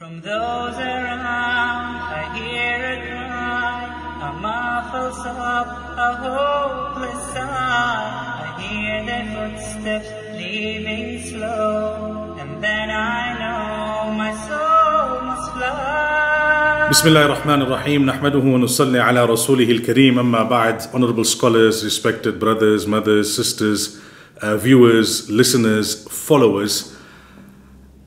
From those around I hear a cry, a muffled sob, a hopeless sigh. I hear their footsteps leaving slow, and then I know my soul must fly. Bismillah ar-Rahman ar-Rahim. Nahmaduhu wa nusalli ala rasulihi al-Kareem. Amma ba'd. Honorable scholars, respected brothers, mothers, sisters, viewers, listeners, followers.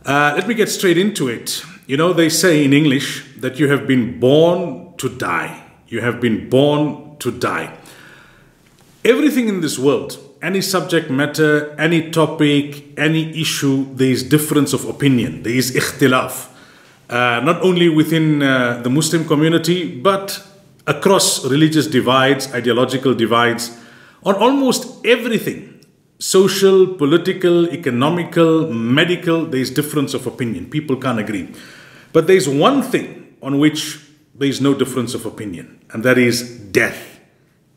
Let me get straight into it. You know, they say in English that you have been born to die. You have been born to die. Everything in this world, any subject matter, any topic, any issue, there is difference of opinion. There is ikhtilaf. Not only within the Muslim community, but across religious divides, ideological divides, on almost everything. Social, political, economical, medical, there is difference of opinion. People can't agree. But there is one thing on which there is no difference of opinion, and that is death.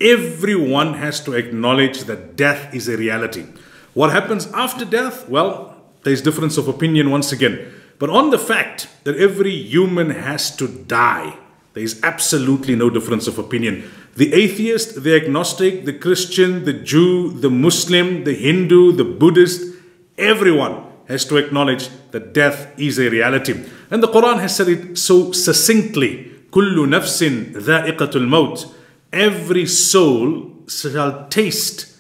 Everyone has to acknowledge that death is a reality. What happens after death? Well, there is difference of opinion once again. But on the fact that every human has to die, there is absolutely no difference of opinion. The atheist, the agnostic, the Christian, the Jew, the Muslim, the Hindu, the Buddhist, everyone has to acknowledge that death is a reality. And the Quran has said it so succinctly. كُلُّ نَفْسٍ ذَائِقَةُ الْمَوْتِ. Every soul shall taste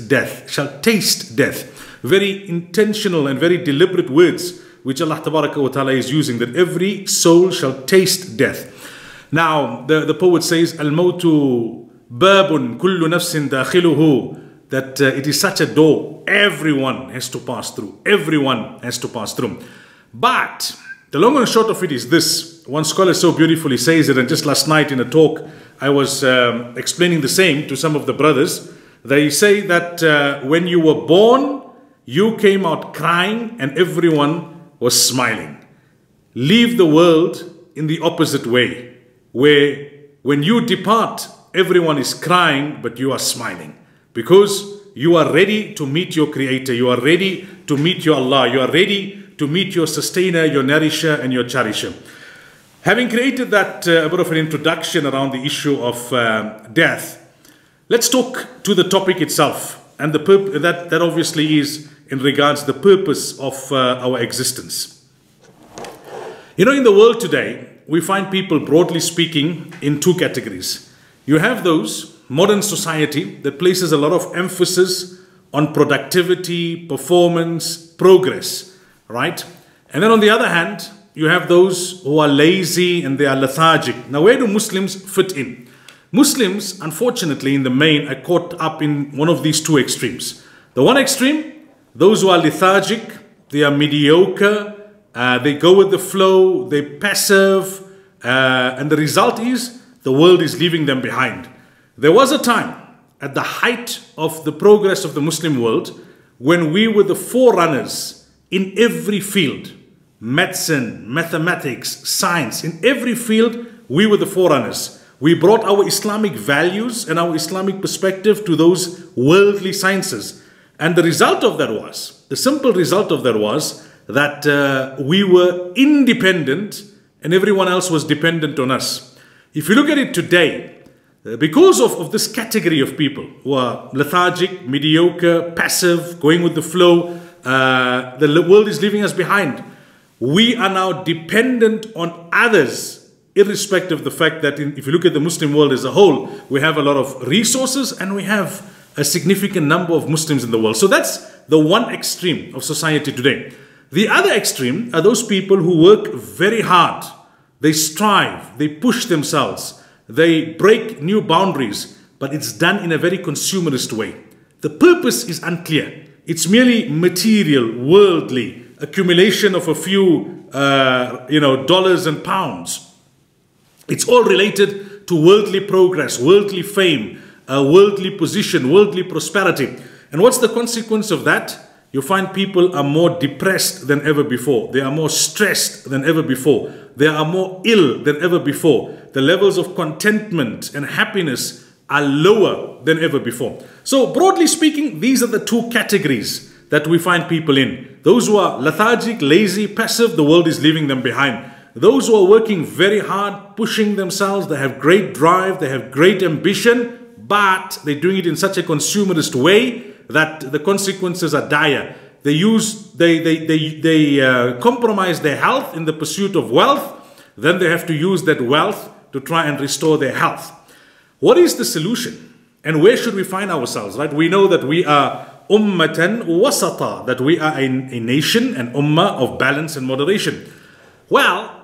death, shall taste death. Very intentional and very deliberate words which Allah Ta'ala is using, that every soul shall taste death. Now, the poet says, Al-Mawtu Babun Kullu Nafsin Dakhiluhu, that it is such a door, everyone has to pass through. Everyone has to pass through. But the long and short of it is this. One scholar so beautifully says it, and just last night in a talk, I was explaining the same to some of the brothers. They say that when you were born, you came out crying and everyone was smiling. Leave the world in the opposite way, where when you depart, everyone is crying, but you are smiling. Because you are ready to meet your Creator. You are ready to meet your Allah. You are ready to meet your Sustainer, your Nourisher, and your Cherisher. Having created that a bit of an introduction around the issue of death, let's talk to the topic itself. And that obviously is in regards to the purpose of our existence. You know, in the world today, we find people, broadly speaking, in two categories. You have those, modern society, that places a lot of emphasis on productivity, performance, progress, right? And then on the other hand, you have those who are lazy and they are lethargic. Now, where do Muslims fit in? Muslims, unfortunately, in the main, are caught up in one of these two extremes. The one extreme, those who are lethargic, they are mediocre, they go with the flow, they're passive, and the result is the world is leaving them behind. There was a time at the height of the progress of the Muslim world when we were the forerunners in every field. Medicine, mathematics, science, in every field, we were the forerunners. We brought our Islamic values and our Islamic perspective to those worldly sciences. And the result of that was, the simple result of that was that we were independent and everyone else was dependent on us. If you look at it today, because of this category of people who are lethargic, mediocre, passive, going with the flow, the world is leaving us behind. We are now dependent on others, irrespective of the fact that if you look at the Muslim world as a whole, we have a lot of resources and we have a significant number of Muslims in the world. So that's the one extreme of society today. The other extreme are those people who work very hard. They strive, they push themselves, they break new boundaries, but it's done in a very consumerist way. The purpose is unclear. It's merely material, worldly, accumulation of a few dollars and pounds. It's all related to worldly progress, worldly fame, worldly position, worldly prosperity. And what's the consequence of that? You find people are more depressed than ever before. They are more stressed than ever before. They are more ill than ever before. The levels of contentment and happiness are lower than ever before. So broadly speaking, these are the two categories that we find people in. Those who are lethargic, lazy, passive, the world is leaving them behind. Those who are working very hard, pushing themselves, they have great drive, they have great ambition, but they're doing it in such a consumerist way that the consequences are dire. They compromise their health in the pursuit of wealth. Then they have to use that wealth to try and restore their health. What is the solution? And where should we find ourselves? Right? We know that we are ummatan wasata, that we are a nation, an ummah of balance and moderation. Well,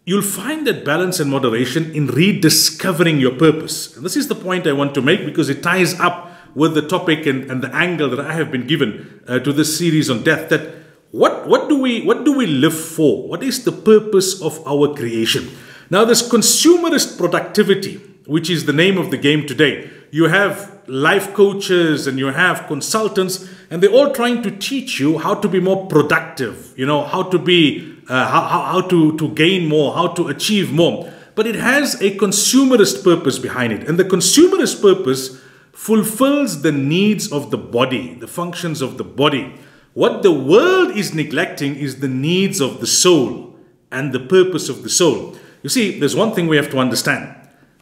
you'll find that balance and moderation in rediscovering your purpose. And this is the point I want to make because it ties up with the topic and the angle that I have been given to this series on death. That what do we live for? What is the purpose of our creation? Now, this consumerist productivity, which is the name of the game today, you have life coaches and you have consultants, and they're all trying to teach you how to be more productive, you know, how to be, how to gain more, how to achieve more. But it has a consumerist purpose behind it. And the consumerist purpose fulfills the needs of the body, the functions of the body. What the world is neglecting is the needs of the soul and the purpose of the soul. You see, there's one thing we have to understand.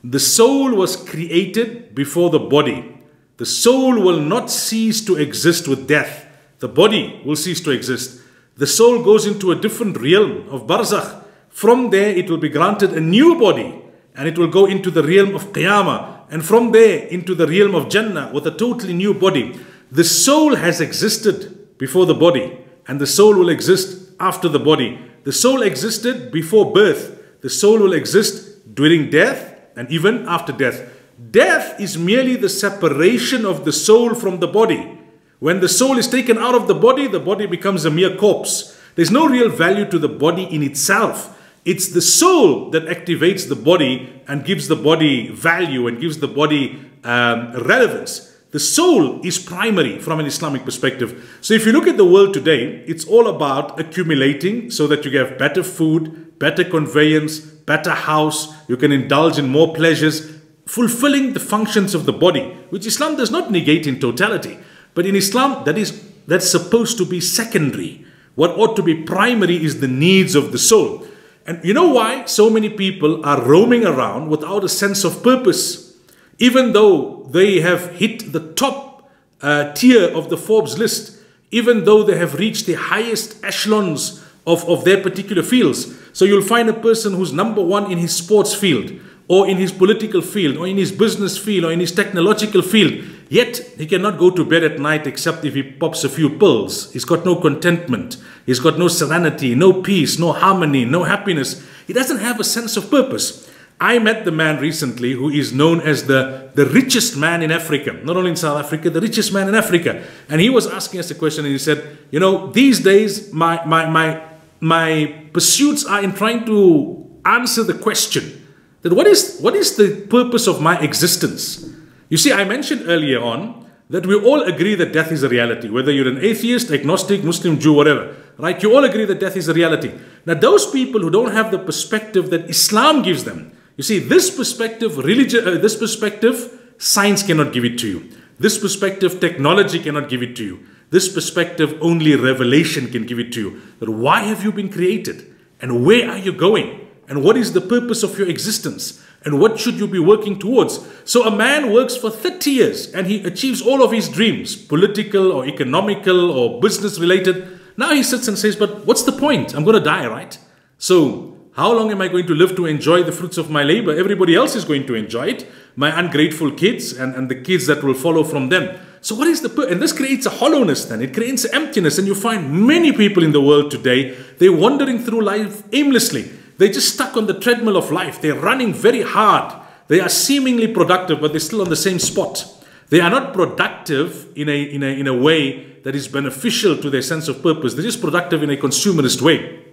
The soul was created before the body. The soul will not cease to exist with death. The body will cease to exist. The soul goes into a different realm of barzakh. From there, it will be granted a new body, and it will go into the realm of qiyamah, and from there into the realm of Jannah with a totally new body. The soul has existed before the body, and the soul will exist after the body. The soul existed before birth. The soul will exist during death and even after death. Death is merely the separation of the soul from the body. When the soul is taken out of the body becomes a mere corpse. There's no real value to the body in itself. It's the soul that activates the body and gives the body value and gives the body relevance. The soul is primary from an Islamic perspective. So if you look at the world today, it's all about accumulating so that you have better food, better conveyance, better house, you can indulge in more pleasures, fulfilling the functions of the body, which Islam does not negate in totality. But in Islam, that's supposed to be secondary. What ought to be primary is the needs of the soul. And you know why so many people are roaming around without a sense of purpose? Even though they have hit the top tier of the Forbes list, even though they have reached the highest echelons of their particular fields. So you'll find a person who's number one in his sports field, or in his political field, or in his business field, or in his technological field. Yet he cannot go to bed at night except if he pops a few pills. He's got no contentment. He's got no serenity, no peace, no harmony, no happiness. He doesn't have a sense of purpose. I met the man recently who is known as the richest man in Africa. Not only in South Africa, the richest man in Africa. And he was asking us a question and he said, you know, these days my pursuits are in trying to answer the question that what is the purpose of my existence? You see, I mentioned earlier on that we all agree that death is a reality, whether you're an atheist, agnostic, Muslim, Jew, whatever, right? You all agree that death is a reality. Now, those people who don't have the perspective that Islam gives them, you see, this perspective, science cannot give it to you. This perspective, technology cannot give it to you. This perspective, only revelation can give it to you. But why have you been created? And where are you going? And what is the purpose of your existence? And what should you be working towards? So a man works for 30 years and he achieves all of his dreams, political or economical or business related. Now he sits and says, but what's the point? I'm going to die, right? So how long am I going to live to enjoy the fruits of my labor? Everybody else is going to enjoy it. My ungrateful kids and the kids that will follow from them. So what is the purpose? And this creates a hollowness then. It creates emptiness. And you find many people in the world today, they're wandering through life aimlessly. They're just stuck on the treadmill of life. They're running very hard. They are seemingly productive, but they're still on the same spot. They are not productive in a way that is beneficial to their sense of purpose. They're just productive in a consumerist way.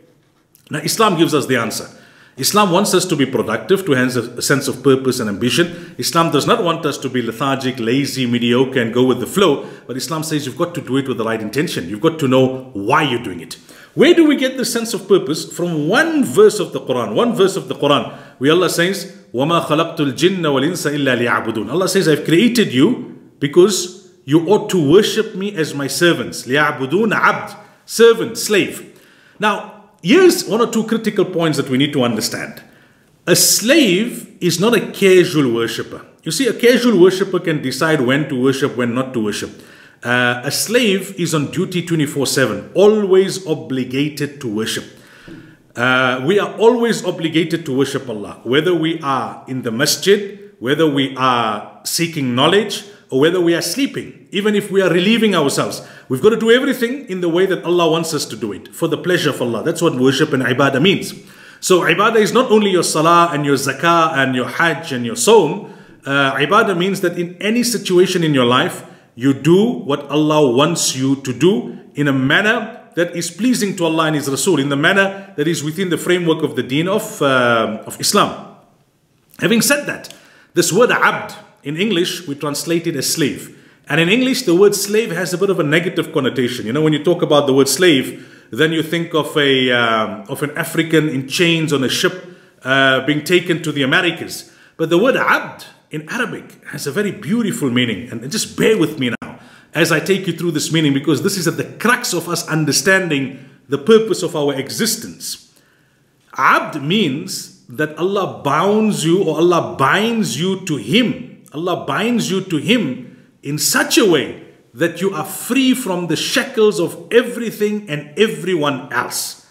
Now, Islam gives us the answer. Islam wants us to be productive, to have a sense of purpose and ambition. Islam does not want us to be lethargic, lazy, mediocre, and go with the flow. But Islam says you've got to do it with the right intention. You've got to know why you're doing it. Where do we get the sense of purpose? From one verse of the Quran. One verse of the Quran, where Allah says, وَمَا خَلَقْتُ الْجِنَّ وَالْإِنسَ إِلَّا لِيَعْبُدُونَ. Allah says, I've created you because You ought to worship me as my servants. لِيَعْبُدُونَ عَبْد, servant, slave. Now, here's one or two critical points that we need to understand. A slave is not a casual worshipper. You see, a casual worshipper can decide when to worship, when not to worship. A slave is on duty 24/7, always obligated to worship. We are always obligated to worship Allah, whether we are in the masjid, whether we are seeking knowledge, or whether we are sleeping. Even if we are relieving ourselves, we've got to do everything in the way that Allah wants us to do it, for the pleasure of Allah. That's what worship and ibadah means. So ibadah is not only your salah and your zakah and your hajj and your saum. Ibadah means that in any situation in your life, you do what Allah wants you to do in a manner that is pleasing to Allah and His Rasul, in the manner that is within the framework of the deen of Islam. Having said that, this word abd, in English, we translate it as slave. And in English, the word slave has a bit of a negative connotation. You know, when you talk about the word slave, then you think of an African in chains on a ship being taken to the Americas. But the word abd in Arabic has a very beautiful meaning. And just bear with me now as I take you through this meaning, because this is at the crux of us understanding the purpose of our existence. Abd means that Allah bounds you, or Allah binds you to Him. Allah binds you to Him in such a way that you are free from the shackles of everything and everyone else.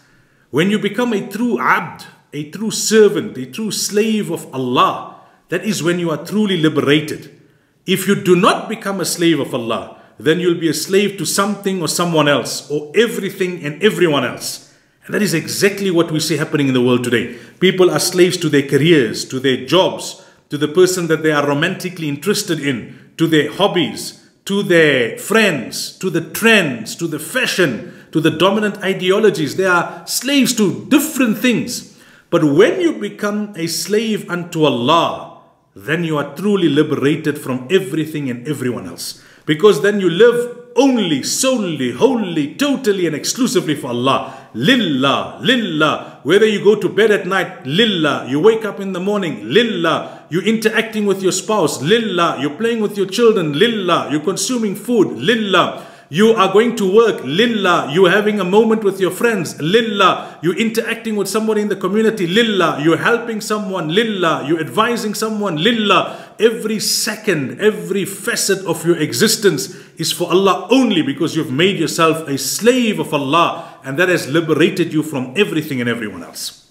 When you become a true abd, a true servant, a true slave of Allah, that is when you are truly liberated. If you do not become a slave of Allah, then you'll be a slave to something or someone else, or everything and everyone else. And that is exactly what we see happening in the world today. People are slaves to their careers, to their jobs, to the person that they are romantically interested in, to their hobbies, to their friends, to the trends, to the fashion, to the dominant ideologies. They are slaves to different things. But when you become a slave unto Allah, then you are truly liberated from everything and everyone else. Because then you live only, solely, wholly, totally and exclusively for Allah. Lillah, lillah. Whether you go to bed at night, lillah. You wake up in the morning, lillah. You're interacting with your spouse, lillah. You're playing with your children, lillah. You're consuming food, lillah. You are going to work, lillah. You're having a moment with your friends, lillah. You're interacting with somebody in the community, lillah. You're helping someone, lillah. You're advising someone, lillah. Every second, every facet of your existence is for Allah only, because you've made yourself a slave of Allah, and that has liberated you from everything and everyone else.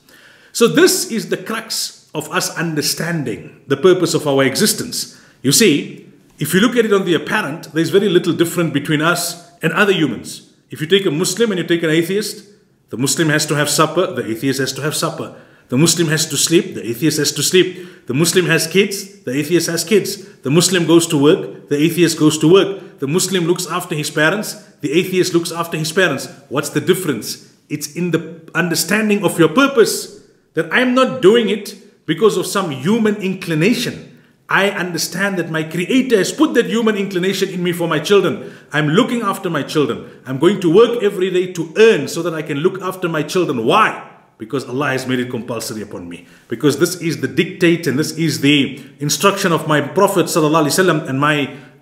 So this is the crux of us understanding the purpose of our existence. You see, if you look at it on the apparent, there's very little different between us and other humans. If you take a Muslim and you take an atheist, the Muslim has to have supper, the atheist has to have supper. The Muslim has to sleep, the atheist has to sleep. The Muslim has kids, the atheist has kids. The Muslim goes to work, the atheist goes to work. The Muslim looks after his parents, the atheist looks after his parents. What's the difference? It's in the understanding of your purpose, that I'm not doing it because of some human inclination. I understand that my Creator has put that human inclination in me for my children. I'm looking after my children. I'm going to work every day to earn so that I can look after my children. Why? Because Allah has made it compulsory upon me. Because this is the dictate and this is the instruction of my Prophet ﷺ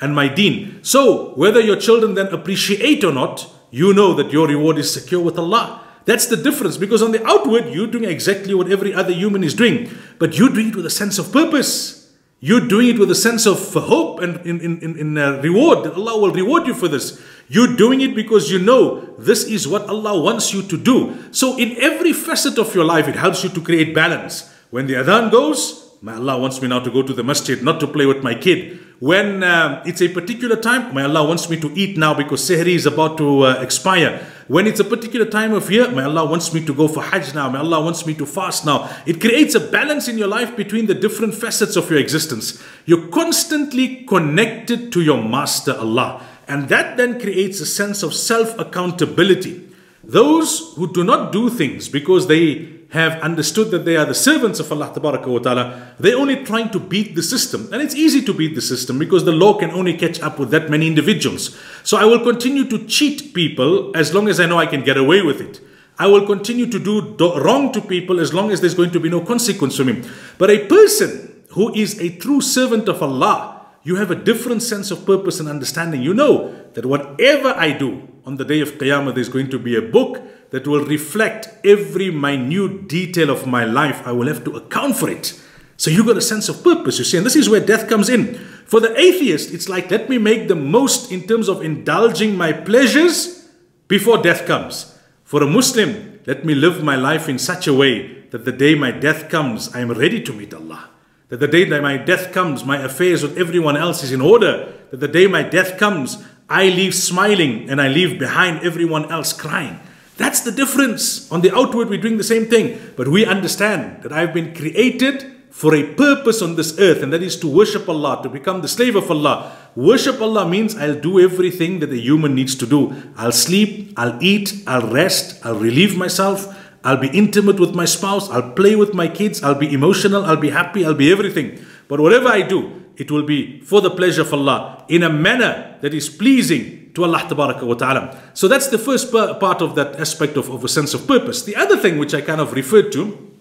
and my deen. So, whether your children then appreciate or not, you know that your reward is secure with Allah. That's the difference. Because on the outward, you're doing exactly what every other human is doing. But you're doing it with a sense of purpose. You're doing it with a sense of hope and in reward, that Allah will reward you for this. You're doing it because you know this is what Allah wants you to do. So in every facet of your life, it helps you to create balance. When the adhan goes, my Allah wants me now to go to the masjid, not to play with my kid. When it's a particular time, my Allah wants me to eat now because sehri is about to expire. When it's a particular time of year, my Allah wants me to go for hajj now. My Allah wants me to fast now. It creates a balance in your life between the different facets of your existence. You're constantly connected to your Master Allah. And that then creates a sense of self-accountability. Those who do not do things because they have understood that they are the servants of Allah Ta'ala, they're only trying to beat the system. And it's easy to beat the system because the law can only catch up with that many individuals. So I will continue to cheat people as long as I know I can get away with it. I will continue to do wrong to people as long as there's going to be no consequence for me. But a person who is a true servant of Allah, you have a different sense of purpose and understanding. You know that whatever I do on the day of Qiyamah, there's going to be a book that will reflect every minute detail of my life. I will have to account for it. So you got a sense of purpose, you see, and this is where death comes in. For the atheist, it's like, let me make the most in terms of indulging my pleasures before death comes. For a Muslim, let me live my life in such a way that the day my death comes, I am ready to meet Allah. That the day that my death comes, my affairs with everyone else is in order. That the day my death comes, I leave smiling and I leave behind everyone else crying. That's the difference. On the outward, we're doing the same thing. But we understand that I've been created for a purpose on this earth, and that is to worship Allah, to become the slave of Allah. Worship Allah means I'll do everything that a human needs to do. I'll sleep, I'll eat, I'll rest, I'll relieve myself, I'll be intimate with my spouse, I'll play with my kids, I'll be emotional, I'll be happy, I'll be everything. But whatever I do, it will be for the pleasure of Allah, in a manner that is pleasing to Allah Tabaraka wa Ta'ala. So that's the first part of that aspect of a sense of purpose. The other thing which I kind of referred to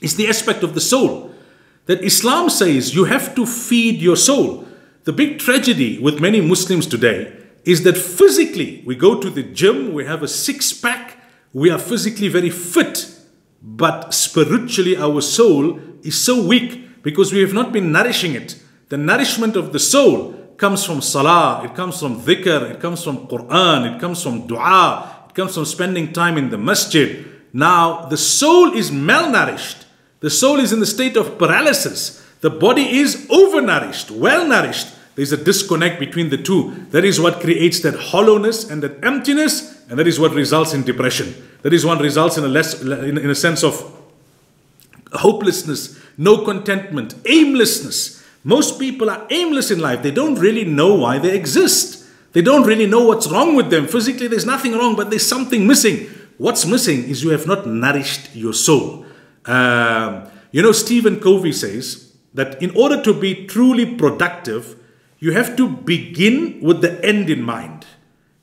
is the aspect of the soul. That Islam says you have to feed your soul. The big tragedy with many Muslims today is that physically we go to the gym, we have a six-pack, we are physically very fit, but spiritually our soul is so weak because we have not been nourishing it. The nourishment of the soul comes from salah, it comes from dhikr, it comes from Quran, it comes from dua, it comes from spending time in the masjid. Now the soul is malnourished. The soul is in the state of paralysis. The body is overnourished, well-nourished. There's a disconnect between the two. That is what creates that hollowness and that emptiness, and that is what results in depression. That is what results in a sense of hopelessness, no contentment, aimlessness. Most people are aimless in life. They don't really know why they exist. They don't really know what's wrong with them. Physically, there's nothing wrong, but there's something missing. What's missing is you have not nourished your soul. Stephen Covey says that in order to be truly productive, you have to begin with the end in mind.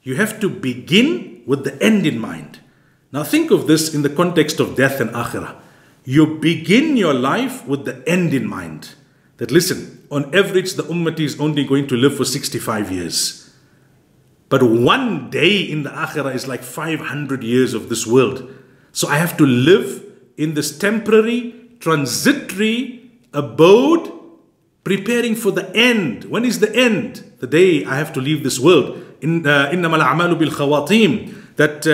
You have to begin with the end in mind. Now think of this in the context of death and akhirah. You begin your life with the end in mind. That listen, on average the ummati is only going to live for 65 years. But one day in the akhirah is like 500 years of this world. So I have to live in this temporary, transitory abode, preparing for the end. When is the end? The day I have to leave this world. إِنَّمَا الْأَعْمَالُ بِالْخَوَاطِيمِ. That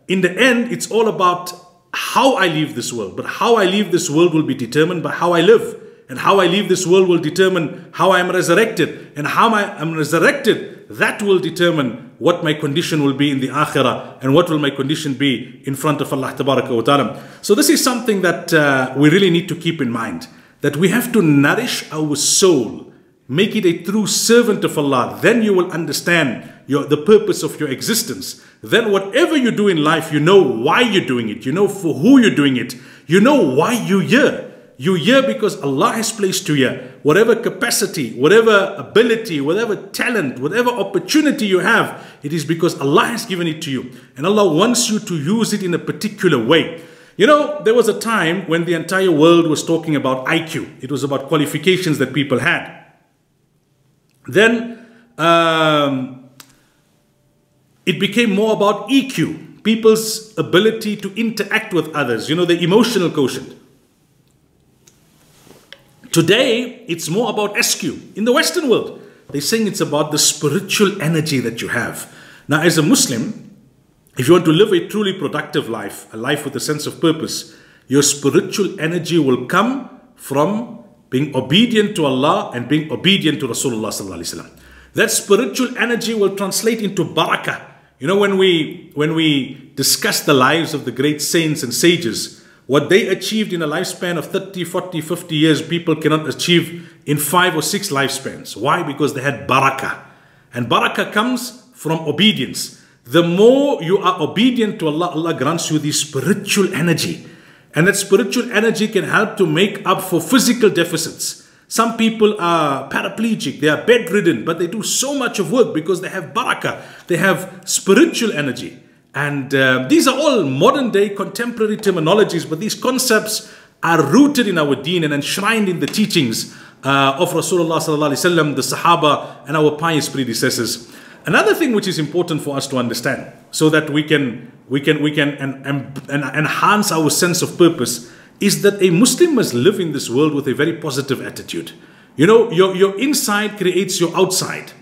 in the end, it's all about how I leave this world. But how I leave this world will be determined by how I live. And how I leave this world will determine how I am resurrected. And how I am resurrected, that will determine what my condition will be in the akhirah and what will my condition be in front of Allah Tabaraka wa Ta'ala. So this is something that we really need to keep in mind. That we have to nourish our soul. Make it a true servant of Allah. Then you will understand the purpose of your existence. Then whatever you do in life, you know why you're doing it. You know for who you're doing it. You know why you're here. You're here because Allah has placed you here. Whatever capacity, whatever ability, whatever talent, whatever opportunity you have, it is because Allah has given it to you. And Allah wants you to use it in a particular way. You know, there was a time when the entire world was talking about IQ. It was about qualifications that people had. Then it became more about EQ, people's ability to interact with others, the emotional quotient. Today, it's more about SQ. In the Western world, they're saying it's about the spiritual energy that you have. Now, as a Muslim, if you want to live a truly productive life, a life with a sense of purpose, your spiritual energy will come from being obedient to Allah and being obedient to Rasulullah sallallahu alaihi wasallam. That spiritual energy will translate into barakah. When we discuss the lives of the great saints and sages, what they achieved in a lifespan of 30, 40, 50 years, people cannot achieve in 5 or 6 lifespans. Why? Because they had barakah. And barakah comes from obedience. The more you are obedient to Allah, Allah grants you the spiritual energy. And that spiritual energy can help to make up for physical deficits. Some people are paraplegic, they are bedridden, but they do so much of work because they have barakah. They have spiritual energy. And these are all modern day contemporary terminologies, but these concepts are rooted in our deen and enshrined in the teachings of Rasulullah sallallahu alaihi wasallam, the Sahaba, and our pious predecessors. Another thing which is important for us to understand, so that we can enhance our sense of purpose, is that a Muslim must live in this world with a very positive attitude. You know, your inside creates your outside.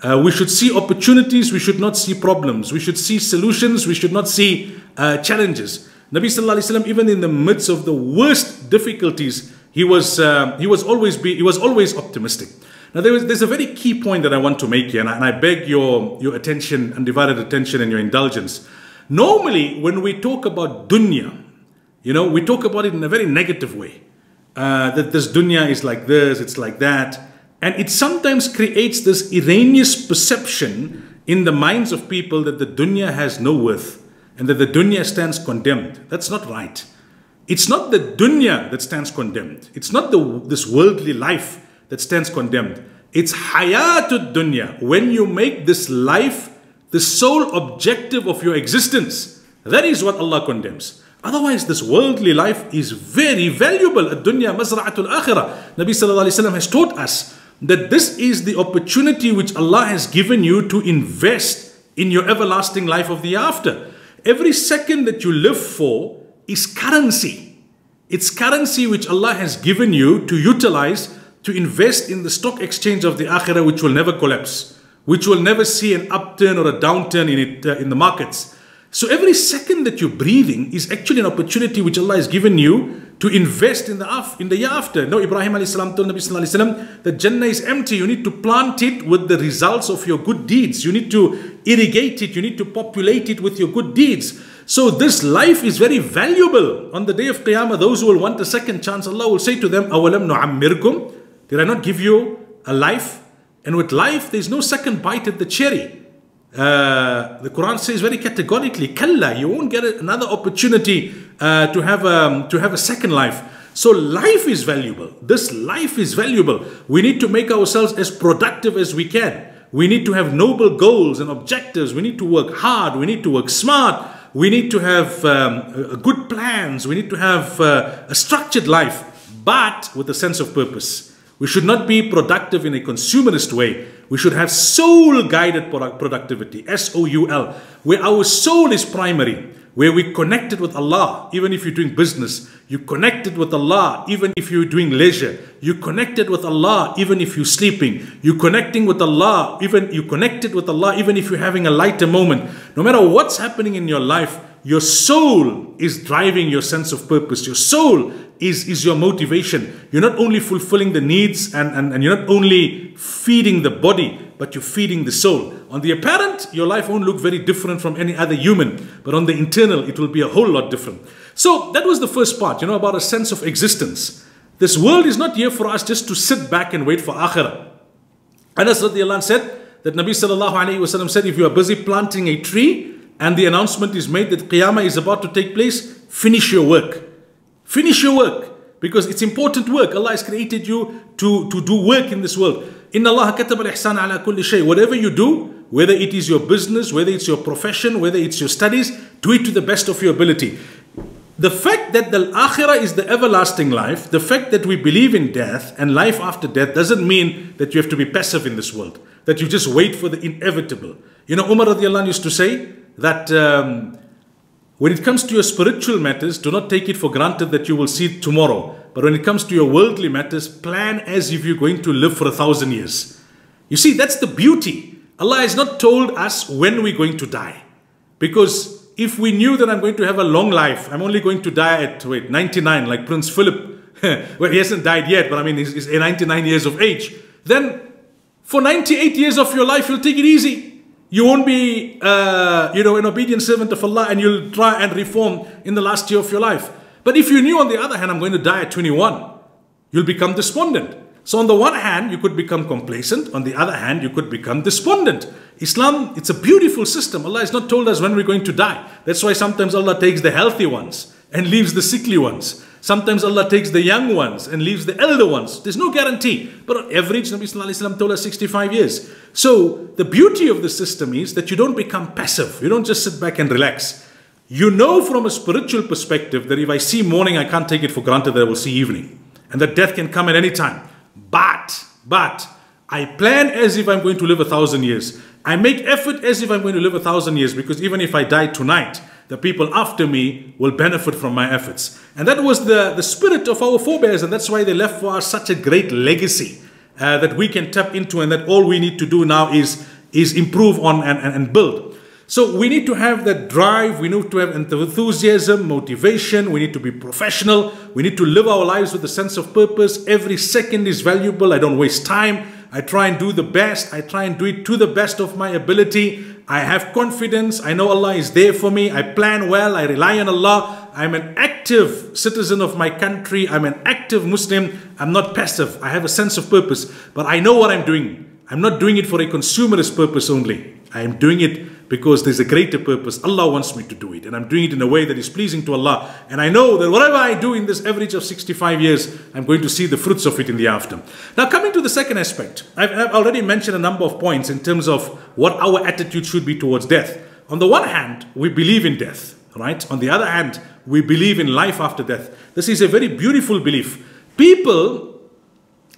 We should see opportunities, we should not see problems. We should see solutions, we should not see challenges. Nabi sallallahu alaihi wasallam, even in the midst of the worst difficulties, he was always optimistic. Now there's a very key point that I want to make here, and I beg your attention, undivided attention, and your indulgence. Normally, when we talk about dunya, you know, we talk about it in a very negative way. That this dunya is like this, it's like that. And it sometimes creates this erroneous perception in the minds of people that the dunya has no worth and that the dunya stands condemned. That's not right. It's not the dunya that stands condemned. It's not this worldly life that stands condemned. It's hayatud dunya. When you make this life the sole objective of your existence, that is what Allah condemns. Otherwise, this worldly life is very valuable. Ad-dunya mazra'atul akhirah. Nabi sallallahu alaihi wasallam has taught us that this is the opportunity which Allah has given you to invest in your everlasting life of the after. Every second that you live for is currency. It's currency which Allah has given you to utilize, to invest in the stock exchange of the akhirah, which will never collapse, which will never see an upturn or a downturn in the markets. So every second that you're breathing is actually an opportunity which Allah has given you to invest in the year after. No, Ibrahim alayhi salam told Nabi sallallahu alayhi wasallam that Jannah is empty. You need to plant it with the results of your good deeds. You need to irrigate it. You need to populate it with your good deeds. So this life is very valuable. On the day of Qiyamah, those who will want a second chance, Allah will say to them, أَوَلَمْ نُعَمِّرْكُمْ? Did I not give you a life? And with life, there's no second bite at the cherry. The Quran says very categorically, Kalla, you won't get another opportunity to have a second life. So life is valuable. This life is valuable. We need to make ourselves as productive as we can. We need to have noble goals and objectives. We need to work hard. We need to work smart. We need to have good plans. We need to have a structured life, but with a sense of purpose. We should not be productive in a consumerist way. We should have soul-guided productivity, S-O-U-L, where our soul is primary, where we connected with Allah. Even if you're doing business, you connected with Allah. Even if you're doing leisure, you connected with Allah. Even if you're sleeping, you connecting with Allah. You connected with Allah even if you're having a lighter moment. No matter what's happening in your life, your soul is driving your sense of purpose. Your soul is your motivation. You're not only fulfilling the needs and you're not only feeding the body, but you're feeding the soul. On the apparent, your life won't look very different from any other human, but on the internal, it will be a whole lot different. So that was the first part, about a sense of existence. This world is not here for us just to sit back and wait for akhirah. Anas radiallahu anh said that Nabi sallallahu alayhi wa sallam said, if you are busy planting a tree and the announcement is made that Qiyamah is about to take place, finish your work. Finish your work, because it's important work. Allah has created you to do work in this world. Inna Allah kataba al-ihsan ala kulli shay. Whatever you do, whether it is your business, whether it's your profession, whether it's your studies, do it to the best of your ability. The fact that the akhirah is the everlasting life, the fact that we believe in death and life after death doesn't mean that you have to be passive in this world, that you just wait for the inevitable. Umar radiallahu anh used to say that when it comes to your spiritual matters, do not take it for granted that you will see it tomorrow. But when it comes to your worldly matters, plan as if you're going to live for 1,000 years. You see, that's the beauty. Allah has not told us when we're going to die. Because if we knew that I'm going to have a long life, I'm only going to die at 99, like Prince Philip. Well, he hasn't died yet, but I mean, he's 99 years of age. Then for 98 years of your life, you'll take it easy. You won't be, an obedient servant of Allah, and you'll try and reform in the last year of your life. But if you knew, on the other hand, I'm going to die at 21, you'll become despondent. So on the one hand, you could become complacent. On the other hand, you could become despondent. Islam, it's a beautiful system. Allah has not told us when we're going to die. That's why sometimes Allah takes the healthy ones and leaves the sickly ones. Sometimes Allah takes the young ones and leaves the elder ones. There's no guarantee. But on average, Nabi Sallallahu Alaihi Wasallam told us 65 years. So the beauty of the system is that you don't become passive. You don't just sit back and relax. You know from a spiritual perspective that if I see morning, I can't take it for granted that I will see evening. And that death can come at any time. But I plan as if I'm going to live 1,000 years. I make effort as if I'm going to live 1,000 years, because even if I die tonight, the people after me will benefit from my efforts. And that was the spirit of our forebears, and that's why they left for us such a great legacy that we can tap into, and that all we need to do now is improve on and build. So we need to have that drive, we need to have enthusiasm, motivation, we need to be professional, we need to live our lives with a sense of purpose. Every second is valuable. I don't waste time. I try and do the best. I try and do it to the best of my ability. I have confidence. I know Allah is there for me. I plan well. I rely on Allah. I'm an active citizen of my country. I'm an active Muslim. I'm not passive. I have a sense of purpose. But I know what I'm doing. I'm not doing it for a consumerist purpose only. I am doing it because there's a greater purpose. Allah wants me to do it, and I'm doing it in a way that is pleasing to Allah. And I know that whatever I do in this average of 65 years, I'm going to see the fruits of it in the after. Now, coming to the second aspect, I've already mentioned a number of points in terms of what our attitude should be towards death. On the one hand, we believe in death, right? On the other hand, we believe in life after death. This is a very beautiful belief. People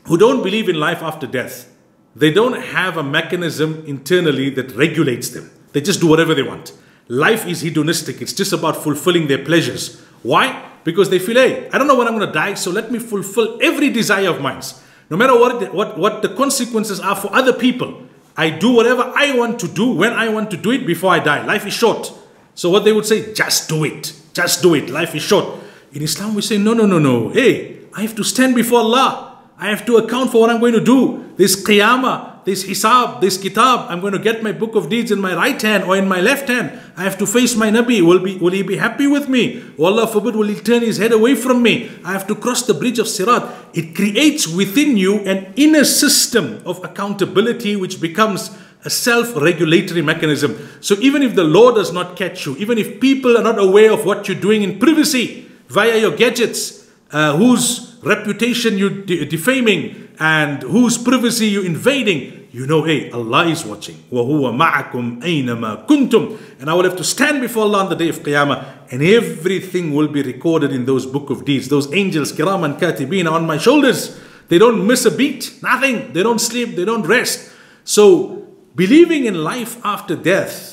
who don't believe in life after death, they don't have a mechanism internally that regulates them. They just do whatever they want. Life is hedonistic. It's just about fulfilling their pleasures. Why? Because they feel, hey, I don't know when I'm going to die, so let me fulfill every desire of mine. No matter what the consequences are for other people, I do whatever I want to do when I want to do it before I die. Life is short. So what they would say, just do it. Just do it. Life is short. In Islam, we say, no. Hey, I have to stand before Allah. I have to account for what I'm going to do. There's qiyamah, there's hisab, there's kitab. I'm going to get my book of deeds in my right hand or in my left hand. I have to face my Nabi. Will he be happy with me? Or Allah forbid, will he turn his head away from me? I have to cross the bridge of Sirat. It creates within you an inner system of accountability which becomes a self-regulatory mechanism. So even if the law does not catch you, even if people are not aware of what you're doing in privacy via your gadgets, whose reputation you're defaming and whose privacy you're invading, you know, hey, Allah is watching. وَهُوَ مَعَكُمْ أَيْنَمَا كُنْتُمْ. And I will have to stand before Allah on the day of Qiyamah, and everything will be recorded in those book of deeds. Those angels, kiraman katibin, are on my shoulders. They don't miss a beat, nothing. They don't sleep, they don't rest. So believing in life after death,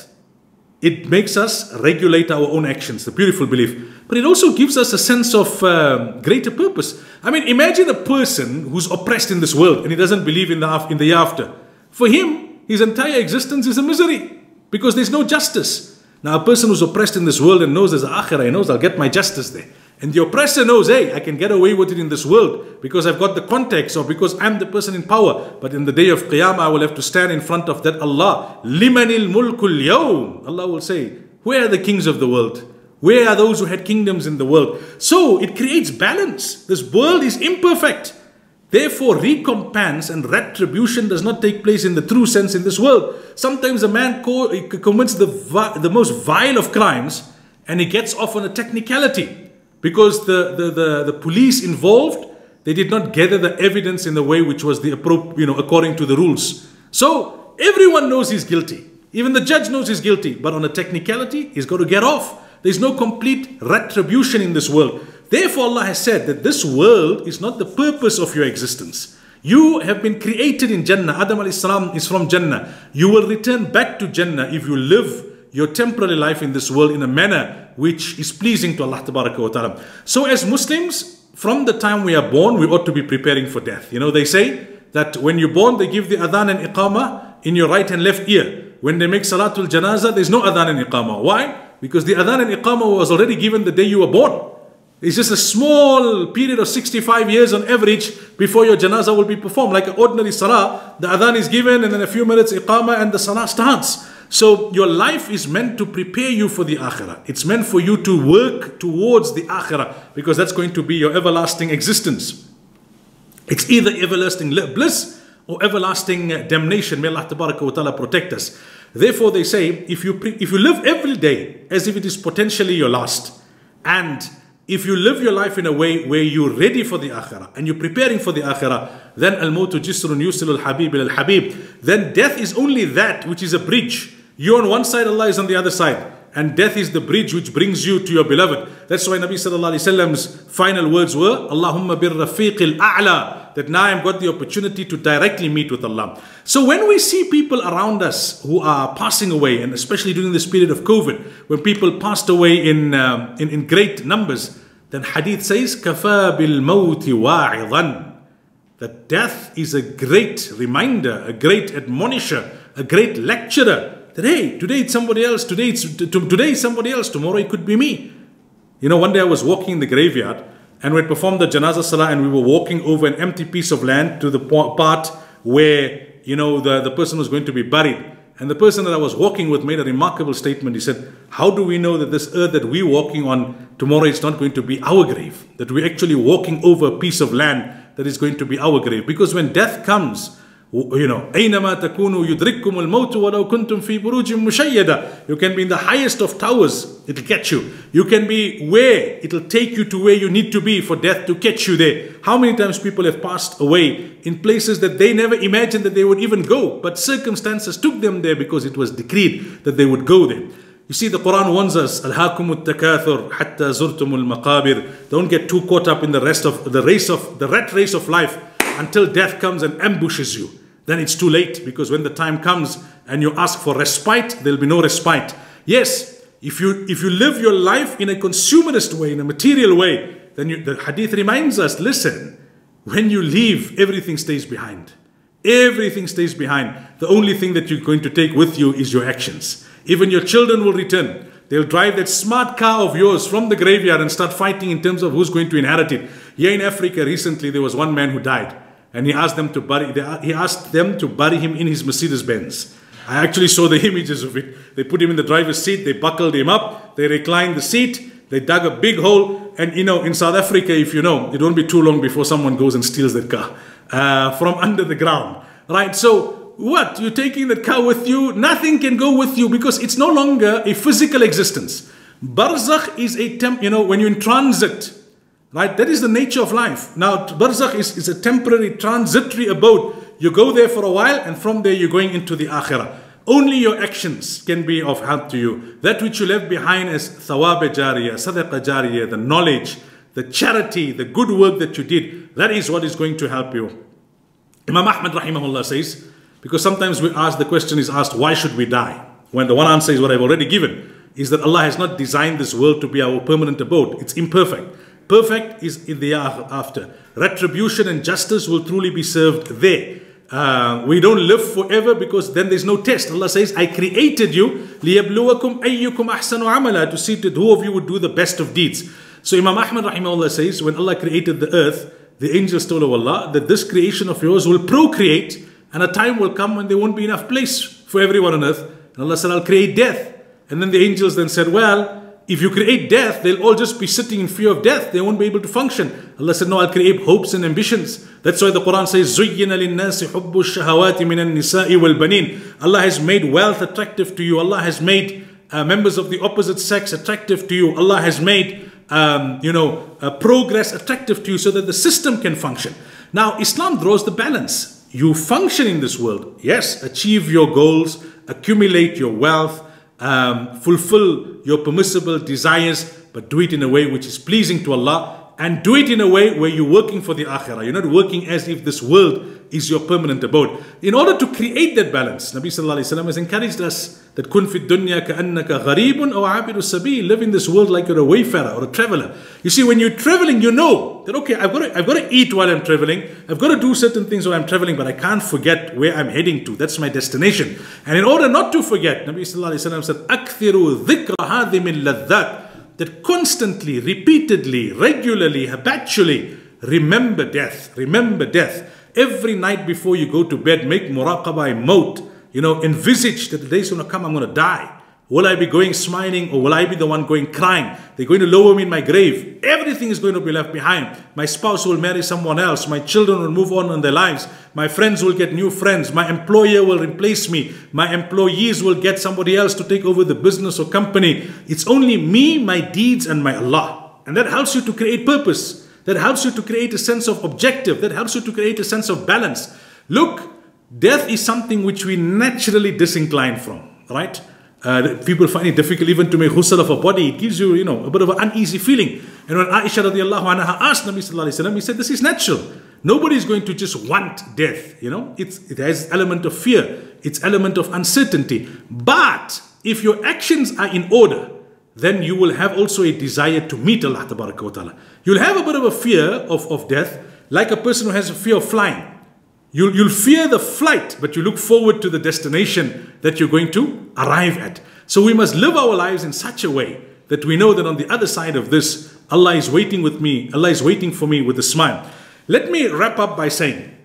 it makes us regulate our own actions, the beautiful belief. But it also gives us a sense of greater purpose. I mean, imagine a person who's oppressed in this world and he doesn't believe in the after. For him, his entire existence is a misery because there's no justice. Now, a person who's oppressed in this world and knows there's an akhirah, he knows I'll get my justice there. And the oppressor knows, hey, I can get away with it in this world because I've got the context or because I'm the person in power. But in the day of Qiyamah, I will have to stand in front of that Allah. Limanil mulkul yawm. Allah will say, where are the kings of the world? Where are those who had kingdoms in the world? So it creates balance. This world is imperfect. Therefore, recompense and retribution does not take place in the true sense in this world. Sometimes a man commits the most vile of crimes and he gets off on a technicality. Because the police involved, they did not gather the evidence in the way which was the appropriate, according to the rules. So everyone knows he's guilty. Even the judge knows he's guilty. But on a technicality, he's got to get off. There's no complete retribution in this world. Therefore, Allah has said that this world is not the purpose of your existence. You have been created in Jannah. Adam alayhi salam is from Jannah. You will return back to Jannah if you live your temporary life in this world in a manner which is pleasing to Allah wa ta'ala. So as Muslims, from the time we are born, we ought to be preparing for death. They say that when you're born, they give the adhan and iqamah in your right and left ear. When they make salatul janazah, there's no adhan and iqamah. Why? Because the adhan and iqamah was already given the day you were born. It's just a small period of 65 years on average before your janazah will be performed. Like an ordinary salah, the adhan is given and then a few minutes iqamah and the salah starts. So your life is meant to prepare you for the akhirah. It's meant for you to work towards the akhirah because that's going to be your everlasting existence. It's either everlasting bliss or everlasting damnation. May Allah wa ta'ala protect us. Therefore they say, if you live every day as if it is potentially your last, and if you live your life in a way where you're ready for the akhirah and you're preparing for the akhirah, then al-mawtu jisrun yusil al-habib al-habib. Then death is only that which is a bridge. You're on one side, Allah is on the other side. And death is the bridge which brings you to your beloved. That's why Nabi sallallahu alayhi wa sallam's final words were, Allahumma bir rafiq al-a'la. that now I've got the opportunity to directly meet with Allah. So when we see people around us who are passing away, and especially during this period of COVID, when people passed away in great numbers, then hadith says, كَفَى بِالْمَوْتِ وَاعِظًا, that death is a great reminder, a great admonisher, a great lecturer, that hey, today it's somebody else, today is somebody else, tomorrow it could be me. You know, one day I was walking in the graveyard, and we had performed the janazah salah, and we were walking over an empty piece of land to the part where, you know, the person was going to be buried. And the person that I was walking with made a remarkable statement. He said, how do we know that this earth that we're walking on, tomorrow it's not going to be our grave? That we're actually walking over a piece of land that is going to be our grave. Because when death comes, you know, أَيْنَمَا تَكُونُوا يُدْرِكُّمُ الْمَوْتُ وَلَوْ كُنْتُمْ فِي بُرُوجٍ مُشَيَّدَةٍ. You can be in the highest of towers, it'll catch you. You can be where it'll take you to where you need to be for death to catch you there. How many times people have passed away in places that they never imagined that they would even go, but circumstances took them there because it was decreed that they would go there. You see, the Quran warns us, أَلْهَاكُمُ التَّكَاثُرُ حَتَّى زُرْتُمُ الْمَقَابِرِ. Don't get too caught up in the rat race of life until death comes and ambushes you. Then it's too late, because when the time comes and you ask for respite, there'll be no respite. Yes, if you live your life in a consumerist way, in a material way, then the hadith reminds us, listen, when you leave, everything stays behind. Everything stays behind. The only thing that you're going to take with you is your actions. Even your children will return. They'll drive that smart car of yours from the graveyard and start fighting in terms of who's going to inherit it. Here in Africa, recently, there was one man who died. And he asked them to bury him in his Mercedes-Benz. I actually saw the images of it. They put him in the driver's seat, they buckled him up, they reclined the seat, they dug a big hole, and you know, in South Africa, if you know, it won't be too long before someone goes and steals that car from under the ground. Right? So, what? You're taking that car with you? Nothing can go with you because it's no longer a physical existence. Barzakh is when you're in transit. Right? That is the nature of life. Now, barzakh is a temporary, transitory abode. You go there for a while, and from there you're going into the akhirah. Only your actions can be of help to you. That which you left behind as thawab jariyah, sadaqah jariyah, the knowledge, the charity, the good work that you did, that is what is going to help you. Imam Ahmad rahimahullah says, because sometimes the question is asked, why should we die? When the one answer is what I've already given, is that Allah has not designed this world to be our permanent abode. It's imperfect. Perfect is in the year after. Retribution and justice will truly be served there. We don't live forever because then there's no test. Allah says, I created you لِيَبْلُوَكُمْ أَيُّكُمْ أَحْسَنُ عَمَلًا, to see that who of you would do the best of deeds. So Imam Ahmad rahimahullah says, when Allah created the earth, the angels told Allah that this creation of yours will procreate, and a time will come when there won't be enough place for everyone on earth. And Allah said, I'll create death. And then the angels then said, well, if you create death, they'll all just be sitting in fear of death. They won't be able to function. Allah said, no, I'll create hopes and ambitions. That's why the Quran says, زُيِّنَ لِلنَّاسِ حُبُّ الشَّهَوَاتِ مِنَ النِّسَاءِ وَالْبَنِينَ. Allah has made wealth attractive to you. Allah has made members of the opposite sex attractive to you. Allah has made, progress attractive to you so that the system can function. Now, Islam draws the balance. You function in this world. Yes, achieve your goals, accumulate your wealth, fulfill your permissible desires, but do it in a way which is pleasing to Allah, and do it in a way where you're working for the akhirah. You're not working as if this world is your permanent abode. In order to create that balance, Nabi sallallahu alaihi wasallam has encouraged us that kun fi dunya ka'annaka gharibun aw abidu sabil. Live in this world like you're a wayfarer or a traveler. You see, when you're traveling, you know that okay, I've got to eat while I'm traveling. I've got to do certain things while I'm traveling, but I can't forget where I'm heading to. That's my destination. And in order not to forget, Nabi sallallahu alaihi wasallam said, "Akthiru dhikra hadhi min ladhat." That constantly, repeatedly, regularly, habitually remember death. Remember death. Every night before you go to bed, make muraqabah maut. Envisage that the day is going to come, I'm going to die. Will I be going smiling, or will I be the one going crying? They're going to lower me in my grave. Everything is going to be left behind. My spouse will marry someone else. My children will move on in their lives. My friends will get new friends. My employer will replace me. My employees will get somebody else to take over the business or company. It's only me, my deeds, and my Allah. And that helps you to create purpose. That helps you to create a sense of objective. That helps you to create a sense of balance. Look, death is something which we naturally disincline from, right? People find it difficult even to make ghusl of a body. It gives you, a bit of an uneasy feeling. And when Aisha radiallahu anha asked Nabi sallallahu alaihi wasallam, he said, this is natural. Nobody is going to just want death, It has element of fear. It's element of uncertainty. But if your actions are in order, then you will have also a desire to meet Allah Ta'ala. You'll have a bit of a fear of death, like a person who has a fear of flying. You'll fear the flight, but you look forward to the destination that you're going to arrive at. So we must live our lives in such a way that we know that on the other side of this, Allah is waiting with me. Allah is waiting for me with a smile. Let me wrap up by saying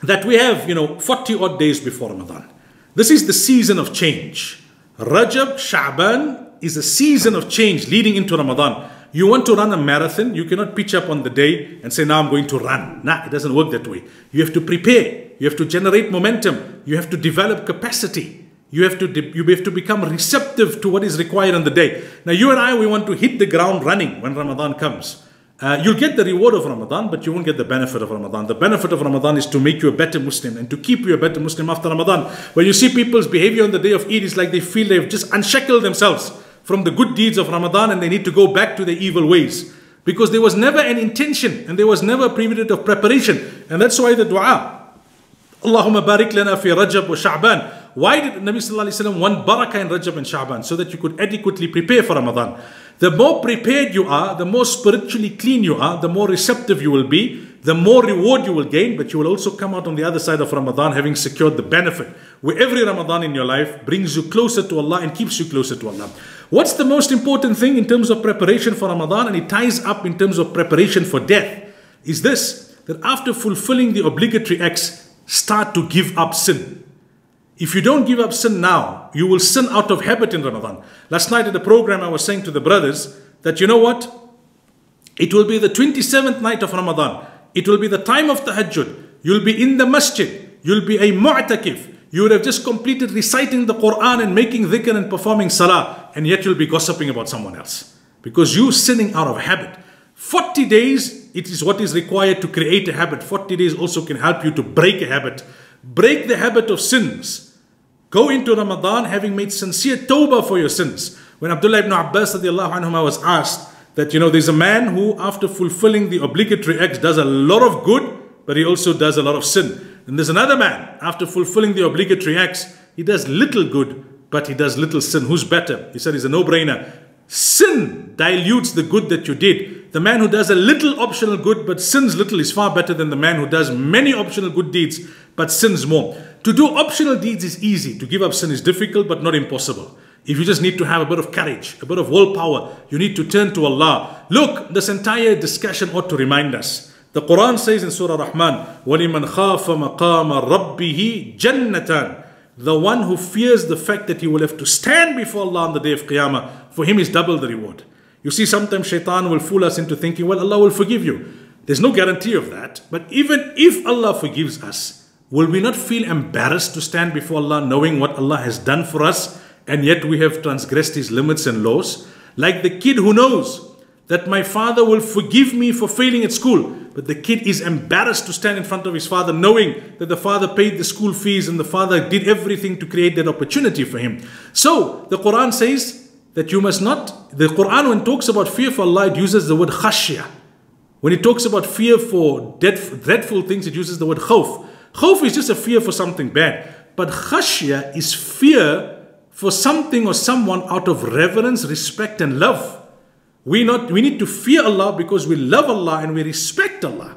that we have, 40 odd days before Ramadan. This is the season of change. Rajab, Sha'ban is a season of change leading into Ramadan. You want to run a marathon, you cannot pitch up on the day and say, now I'm going to run. Nah, it doesn't work that way. You have to prepare. You have to generate momentum. You have to develop capacity. You have to become receptive to what is required on the day. Now you and I, we want to hit the ground running when Ramadan comes. You'll get the reward of Ramadan, but you won't get the benefit of Ramadan. The benefit of Ramadan is to make you a better Muslim and to keep you a better Muslim after Ramadan. When you see people's behavior on the day of Eid, it's like they feel they've just unshackled themselves from the good deeds of Ramadan and they need to go back to their evil ways. Because there was never an intention and there was never a period of preparation. And that's why the dua, Allahumma barik lana fi Rajab wa Sha'ban. Why did Nabi Sallallahu Alaihi Wasallam want barakah in Rajab and Sha'ban? So that you could adequately prepare for Ramadan. The more prepared you are, the more spiritually clean you are, the more receptive you will be, the more reward you will gain, but you will also come out on the other side of Ramadan having secured the benefit, where every Ramadan in your life brings you closer to Allah and keeps you closer to Allah. What's the most important thing in terms of preparation for Ramadan, and it ties up in terms of preparation for death, is this, that after fulfilling the obligatory acts, start to give up sin. If you don't give up sin now, you will sin out of habit in Ramadan. Last night at the program I was saying to the brothers that you know what? It will be the 27th night of Ramadan. It will be the time of tahajjud. You'll be in the masjid. You'll be a mu'takif. You would have just completed reciting the Quran and making dhikr and performing salah, and yet you'll be gossiping about someone else. Because you're sinning out of habit. 40 days, it is what is required to create a habit. 40 days also can help you to break a habit. Break the habit of sins. Go into Ramadan having made sincere tawbah for your sins. When Abdullah ibn Abbas radiallahu anhuma was asked that, there's a man who after fulfilling the obligatory acts does a lot of good, but he also does a lot of sin. And there's another man, after fulfilling the obligatory acts, he does little good, but he does little sin. Who's better? He said it's a no-brainer. Sin dilutes the good that you did. The man who does a little optional good but sins little is far better than the man who does many optional good deeds but sins more. To do optional deeds is easy. To give up sin is difficult but not impossible. If you just need to have a bit of courage, a bit of willpower, you need to turn to Allah. Look, this entire discussion ought to remind us. The Quran says in Surah Rahman, وَلِمَنْ خَافَ مَقَامَ رَبِّهِ جَنَّتًا. The one who fears the fact that he will have to stand before Allah on the day of Qiyamah, for him is double the reward. You see, sometimes shaitan will fool us into thinking, well, Allah will forgive you. There's no guarantee of that. But even if Allah forgives us, will we not feel embarrassed to stand before Allah knowing what Allah has done for us, and yet we have transgressed His limits and laws? Like the kid who knows that my father will forgive me for failing at school, but the kid is embarrassed to stand in front of his father knowing that the father paid the school fees and the father did everything to create that opportunity for him. So the Quran says that you must not, the Quran when it talks about fear for Allah, it uses the word khashya. When it talks about fear for dreadful things, it uses the word khawf. Khawf is just a fear for something bad, but khashya is fear for something or someone out of reverence, respect and love. We need to fear Allah because we love Allah and we respect Allah.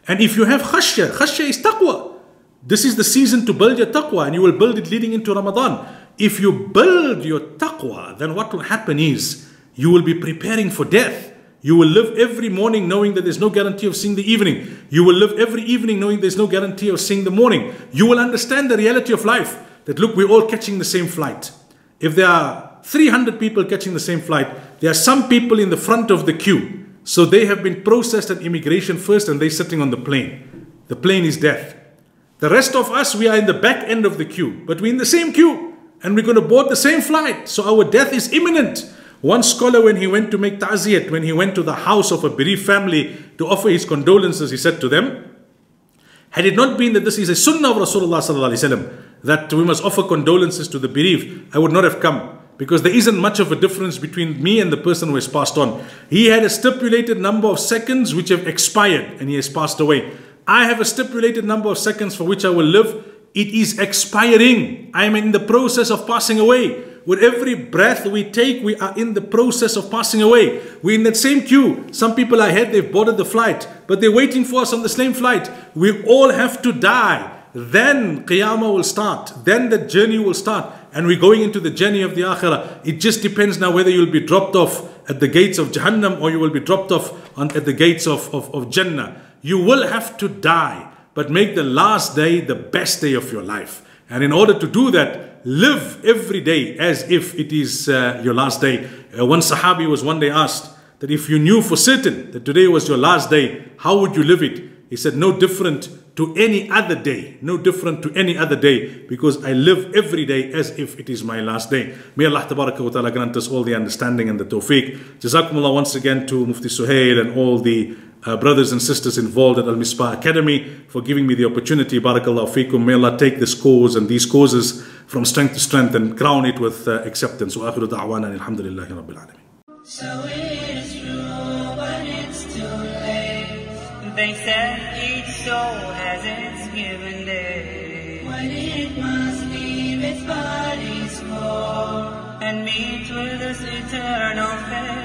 And if you have khashya, khashya is taqwa. This is the season to build your taqwa, and you will build it leading into Ramadan. If you build your taqwa, then what will happen is you will be preparing for death. You will live every morning knowing that there's no guarantee of seeing the evening. You will live every evening knowing there's no guarantee of seeing the morning. You will understand the reality of life, that look, we're all catching the same flight. If there are 300 people catching the same flight, there are some people in the front of the queue. So they have been processed at immigration first and they're sitting on the plane. The plane is death. The rest of us, we are in the back end of the queue, but we're in the same queue and we're going to board the same flight. So our death is imminent. One scholar, when he went to make ta'ziyat, when he went to the house of a bereaved family to offer his condolences, he said to them, had it not been that this is a sunnah of Rasulullah sallallahu alaihi wasallam, that we must offer condolences to the bereaved, I would not have come. because there isn't much of a difference between me and the person who has passed on. He had a stipulated number of seconds which have expired and he has passed away. I have a stipulated number of seconds for which I will live. It is expiring. I am in the process of passing away. With every breath we take, we are in the process of passing away. We're in that same queue. Some people are ahead, they've boarded the flight, but they're waiting for us on the same flight. We all have to die. Then Qiyamah will start. Then the journey will start. And we're going into the journey of the Akhirah. It just depends now whether you'll be dropped off at the gates of Jahannam or you will be dropped off at the gates of Jannah. You will have to die, but make the last day the best day of your life. And in order to do that, live every day as if it is your last day. One Sahabi was one day asked that if you knew for certain that today was your last day, how would you live it? He said, no different to any other day. No different to any other day, because I live every day as if it is my last day. May Allah Tabaraka wa Ta'ala grant us all the understanding and the tawfiq. Jazakumullah once again to Mufti Suhail and all the brothers and sisters involved at Al-Misbah Academy for giving me the opportunity. Barakallahu feekum. May Allah take this cause and these causes from strength to strength and crown it with acceptance. Wa akhiru da'wana alhamdulillahi rabbil alameen. So it is true, but it's too late. They said each soul has its given day, when it must leave its body's core and meet with its eternal fate.